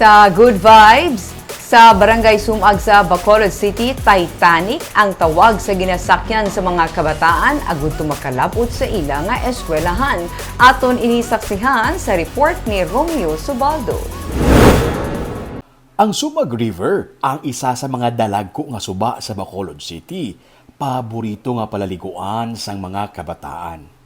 Sa Good Vibes, sa Barangay Sumag sa Bacolod City, Titanic ang tawag sa ginasakyan sa mga kabataan agud tumakalabot sa ila nga eskwelahan. Aton inisaksihan sa report ni Romeo Subaldo. Ang Sumag River ang isa sa mga dalagko nga suba sa Bacolod City. Paborito nga palaliguan sang mga kabataan.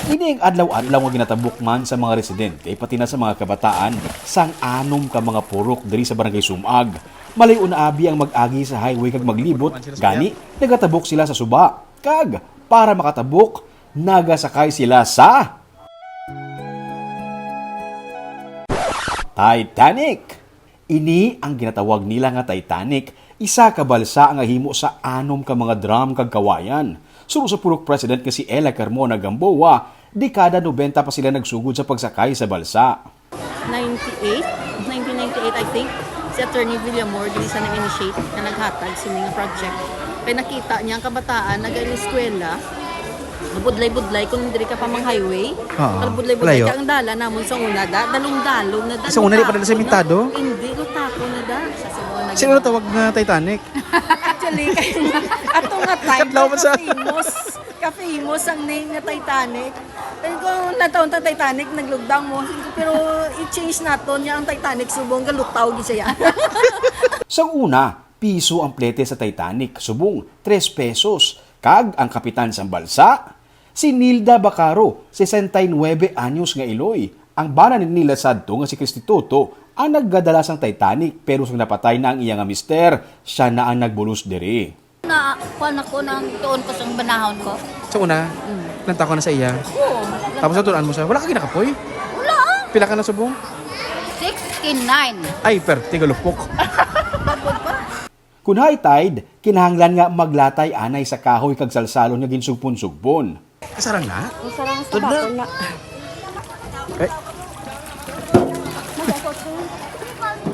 Ini ang adlaw-adlaw nga ginatabok man sa mga residente pati na sa mga kabataan sang anom ka mga purok diri sa Barangay Sumag. Malayo na abi ang mag-agi sa highway kag maglibot, gani nagatabok sila sa suba. Kag para makatabok, nagasakay sila sa Titanic. Ini ang ginatawag nila nga Titanic, isa ka balsa nga himo sa anom ka mga drum kag kawayan. Suro sa purok president nga si Ella Carmona Gamboa, dekada 90 pa sila nagsugod sa pagsakay sa balsa. 1998 I think, si Attorney Villamor dili sa nag-initiate na naghatag sa mga project. Kaya nakita niya ang kabataan nag-eskwela, budlay-budlay kung diri ka pa mang highway. Budlay-budlay ka ang dala namon sa una dalong-dalong na sa una di pa dala sa Mintado? Hindi ko tako na da. Sino na tawag na Titanic? Actually, ato nga time Katlaw man sa- ka-famous ang name nga Titanic. Pero kung nataon ta Titanic, naglugdang mo. Pero i-change naton niya ang Titanic, subong galutaw gid siya. Sa una, piso ang plete sa Titanic, subong 3 pesos. Kag ang kapitan sa balsa, si Nilda Bacaro, 69 anyos nga iloy. Ang bana ni Nila sadto nga si Cristituto ang naggadala sang Titanic pero sang napatay na ang iya nga mister, siya na ang nagbulos diri. Na, kuan ako nang tuon ko sa banahon ko. Sa una, nanta ko na sa iya. Oo. Tapos natulaan mo siya. Wala ka ginakapoy? Wala. Pila ka na subong? 69. Ay, perti galupok. Kun high tide, kinahanglan nga maglatay anay sa kahoy kag salsalon nga ginsugpon-sugbon. Kasarang na? Sarang sa Tud na. bakol na. Eh,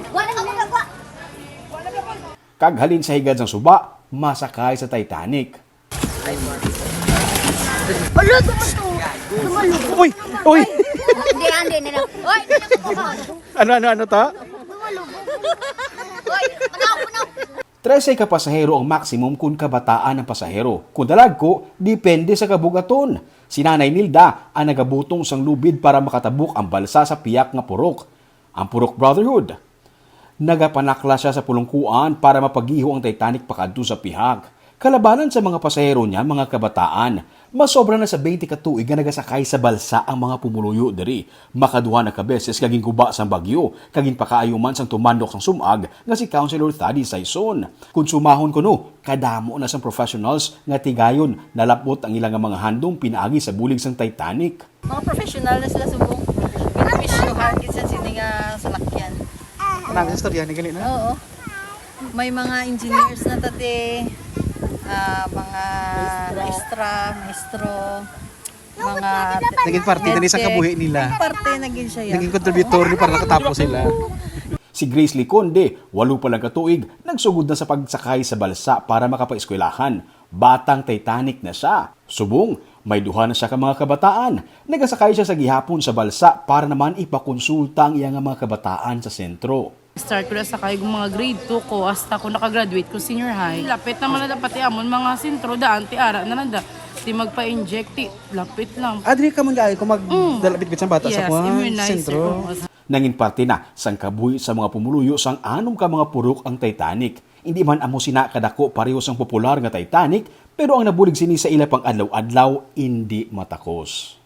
Wala ka magagawa. Kag halin sa higad ng suba, masakay sa Titanic. Wala ka mo to. Lumalubog. uy! Uy! Hindi nila. Hoy, Ano ta? lumalubog. Hoy, manaw. 13 ka pasahero ang maximum kung kabataan ng pasahero. Kung dalagko, depende sa kabugaton. Si Nanay Nilda ang nagabutong sang lubid para makatabok ang balsa sa piyak nga purok. Ang Purok Brotherhood. Nagapanakla siya sa pulungkuan para mapagiho ang Titanic pakadto sa pihak. Kalabanan sa mga pasahero niya, mga kabataan, masobra na sa 20 ka tuig nga nagasakay sa balsa ang mga pumuluyo diri. Makaduha na ka beses kaging guba sang bagyo, kaging pakaayuman sang tumandok sang sumag nga si Councilor Thady Saison. Kung sumahon ko no, kadamo na sang professionals nga tigayon nalapot ang ilang mga handong pinaagi sa bulig sang Titanic. Mga professional na sila subong. Pinapisyuhan gid sa sini nga salakyan. Marami sa storya ni ganito na. Oo. May mga engineers na tate, mga maestro, mga Naging parte na isang kabuhi nila. parte naging siya. Naging contributor para nakatapos sila. Si Grace Liconde, 8 pa lang katuig, nagsugod na sa pagsakay sa balsa para makapaeskwelahan. Batang Titanic na siya. Subong, may duha na siya ka mga kabataan. Nagasakay siya sa gihapon sa balsa para naman ipakonsulta ang iyang mga kabataan sa sentro. Start ko na sa kayo mga grade 2 ko hasta ko nakagraduate ko senior high. Lapit naman na dapat amon mga sentro daan ti ara na nanda. Ti magpa-inject ti lapit lang. Adri ka man kung magdalapit-bit sa bata sa Yes, kuha immunizer sentro. ko. Nangin parte na sang kabuhi sa mga pumuluyo sang anom ka mga purok ang Titanic. Hindi man amo sina kadako pareho sang popular nga Titanic, pero ang nabulig sini sa ila pang adlaw-adlaw hindi matakos.